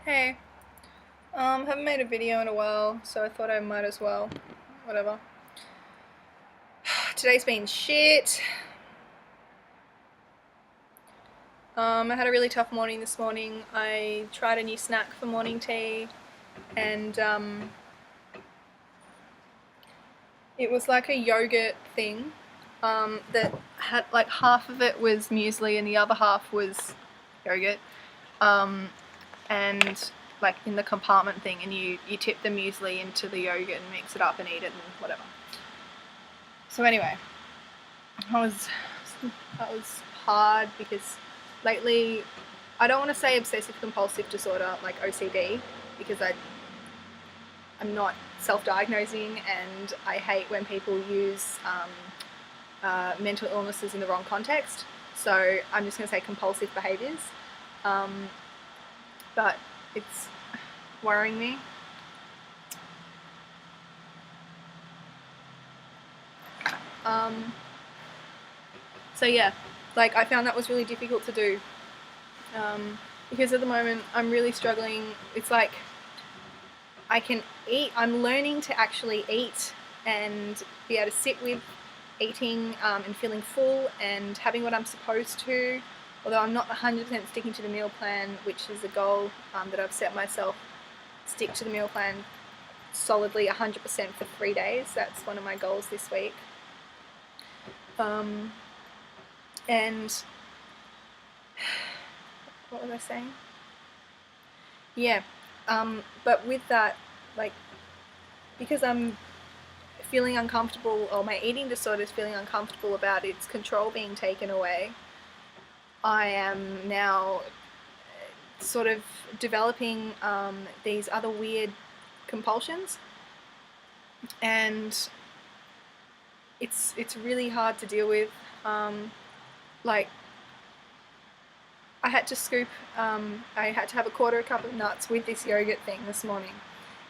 Hey, haven't made a video in a while, so I thought I might as well. Whatever. Today's been shit. I had a really tough morning this morning. I tried a new snack for morning tea, and it was like a yogurt thing that had like half of it was muesli and the other half was yogurt. Um, and like in the compartment thing, and you tip the muesli into the yogurt and mix it up and eat it and whatever. So anyway, I was that was hard because lately I don't want to say obsessive compulsive disorder like OCD because I'm not self-diagnosing, and I hate when people use mental illnesses in the wrong context. So I'm just going to say compulsive behaviours, but it's worrying me. So yeah, like I found that was really difficult to do because at the moment I'm really struggling. It's like I can eat, I'm learning to actually eat and be able to sit with eating and feeling full and having what I'm supposed to, although I'm not 100% sticking to the meal plan, which is a goal that I've set myself. Stick to the meal plan solidly 100% for 3 days. That's one of my goals this week. And what was I saying? Yeah, but with that, like, because I'm feeling uncomfortable, or my eating disorder is feeling uncomfortable about its control being taken away, I am now sort of developing these other weird compulsions, and it's really hard to deal with. Like, I had to scoop, I had to have a quarter cup of nuts with this yogurt thing this morning,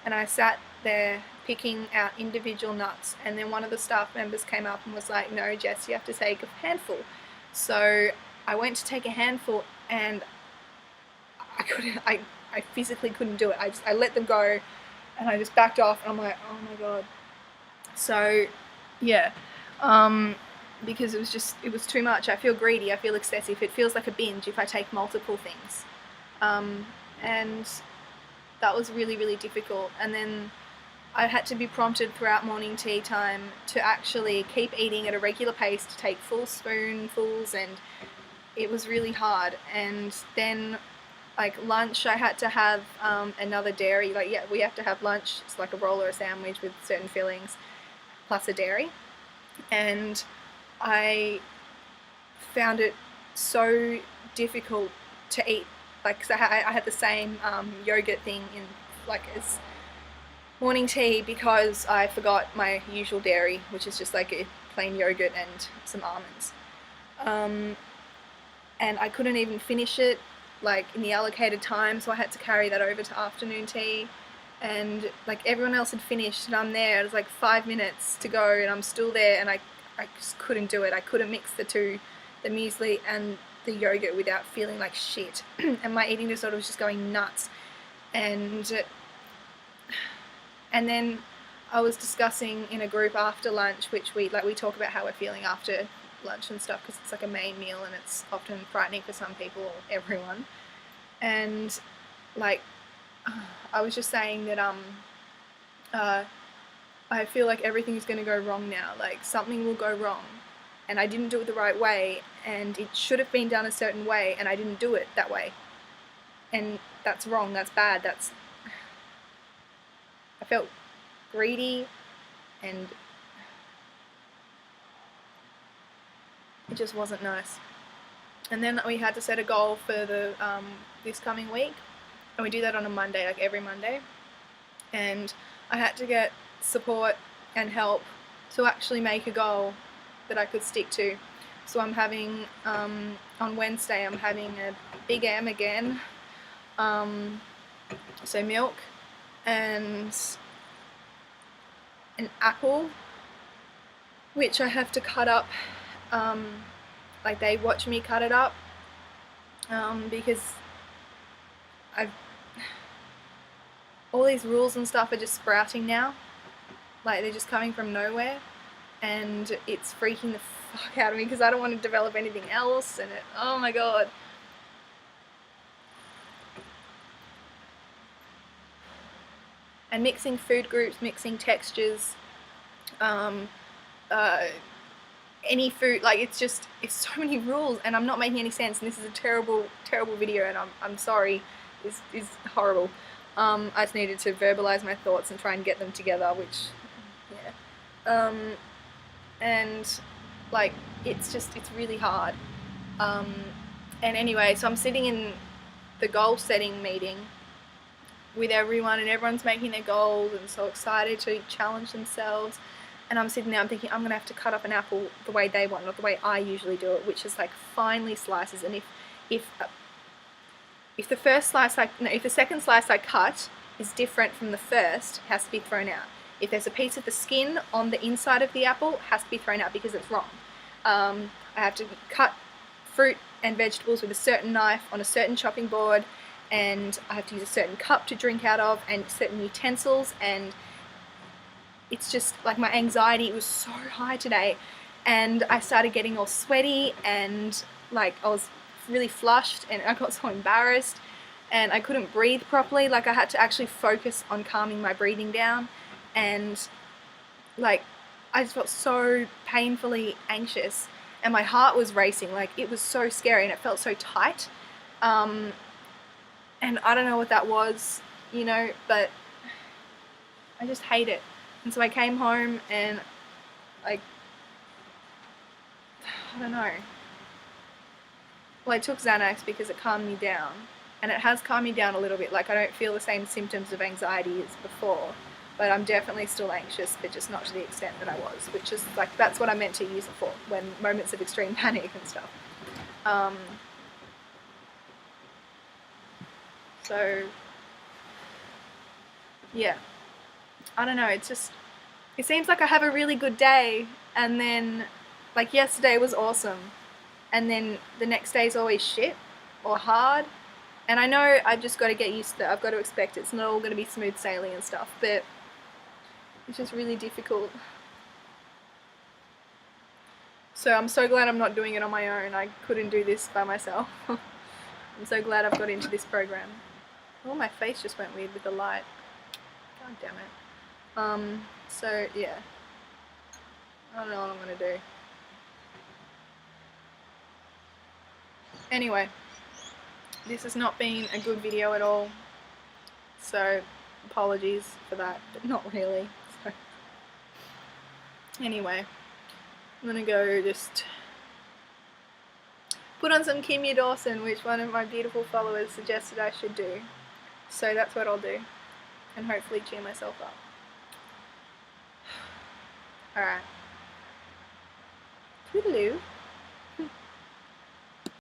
and I sat there picking out individual nuts, and then one of the staff members came up and was like, "No, Jess, you have to take a handful." So I went to take a handful, and I couldn't. I physically couldn't do it. I let them go, and I just backed off, and I'm like, "Oh my god." So yeah, because it was too much. I feel greedy. I feel excessive. It feels like a binge if I take multiple things, and that was really, really difficult. And then I had to be prompted throughout morning tea time to actually keep eating at a regular pace, to take full spoonfuls, and it was really hard. And then, like lunch, I had to have another dairy. Like, yeah, we have to have lunch. It's like a roll or a sandwich with certain fillings, plus a dairy. And I found it so difficult to eat. Like, cause I had the same yogurt thing in like as morning tea because I forgot my usual dairy, which is just like a plain yogurt and some almonds. Um, and I couldn't even finish it like in the allocated time, so I had to carry that over to afternoon tea. And like everyone else had finished, and I'm there. It was like 5 minutes to go, and I'm still there, and I just couldn't do it. I couldn't mix the two, the muesli and the yogurt, without feeling like shit. And my eating disorder was just going nuts. And then I was discussing in a group after lunch, which we talk about how we're feeling after lunch and stuff, because it's like a main meal and it's often frightening for some people or everyone. And like I was just saying that uh, I feel like everything's going to go wrong now. Like, something will go wrong, and I didn't do it the right way, and it should have been done a certain way, and I didn't do it that way, and that's wrong. That's bad. I felt greedy, and it just wasn't nice. And then we had to set a goal for the this coming week, and we do that on a Monday, like every Monday. And I had to get support and help to actually make a goal that I could stick to. So I'm having on Wednesday I'm having a Big M again, so milk and an apple, which I have to cut up. Like, they watch me cut it up because I've all these rules and stuff are just sprouting now. Like, they're just coming from nowhere, and it's freaking the fuck out of me because I don't want to develop anything else, and oh my god. And mixing food groups, mixing textures, any food, like, it's so many rules, and I'm not making any sense, and this is a terrible video, and I'm sorry. Is horrible. I just needed to verbalize my thoughts and try and get them together, which, yeah. And like, it's really hard. And anyway, so I'm sitting in the goal setting meeting with everyone, and everyone's making their goals and so excited to challenge themselves. And I'm sitting there, I'm thinking, I'm going to have to cut up an apple the way they want, not the way I usually do it, which is like finely slices. And if the first slice if the second slice I cut is different from the first, it has to be thrown out. If there's a piece of the skin on the inside of the apple, it has to be thrown out because it's wrong. I have to cut fruit and vegetables with a certain knife on a certain chopping board, and I have to use a certain cup to drink out of, and certain utensils, and it's just like my anxiety was so high today, and I started getting all sweaty, and like I was really flushed, and I got so embarrassed, and I couldn't breathe properly. Like, I had to actually focus on calming my breathing down, and like I just felt so painfully anxious, and my heart was racing. Like, it was so scary, and it felt so tight, and I don't know what that was, you know, but I just hate it. And so I came home, and like, I don't know. Well, I took Xanax because it calmed me down, and it has calmed me down a little bit. Like, I don't feel the same symptoms of anxiety as before, but I'm definitely still anxious, but just not to the extent that I was, which is like, that's what I meant to use it for, when moments of extreme panic and stuff. So yeah, I don't know, it seems like I have a really good day, and then, like, yesterday was awesome, and then the next day is always shit or hard, and I know I've just got to get used to that. I've got to expect it's not all going to be smooth sailing and stuff, but it's just really difficult. So I'm so glad I'm not doing it on my own. I couldn't do this by myself. I'm so glad I've got into this program. Oh, my face just went weird with the light. God damn it. So yeah, I don't know what I'm gonna do. Anyway, this has not been a good video at all, so apologies for that, but not really. So anyway, I'm gonna go just put on some Kimya Dawson, which one of my beautiful followers suggested I should do. So that's what I'll do, and hopefully cheer myself up. Alright. Toodaloo.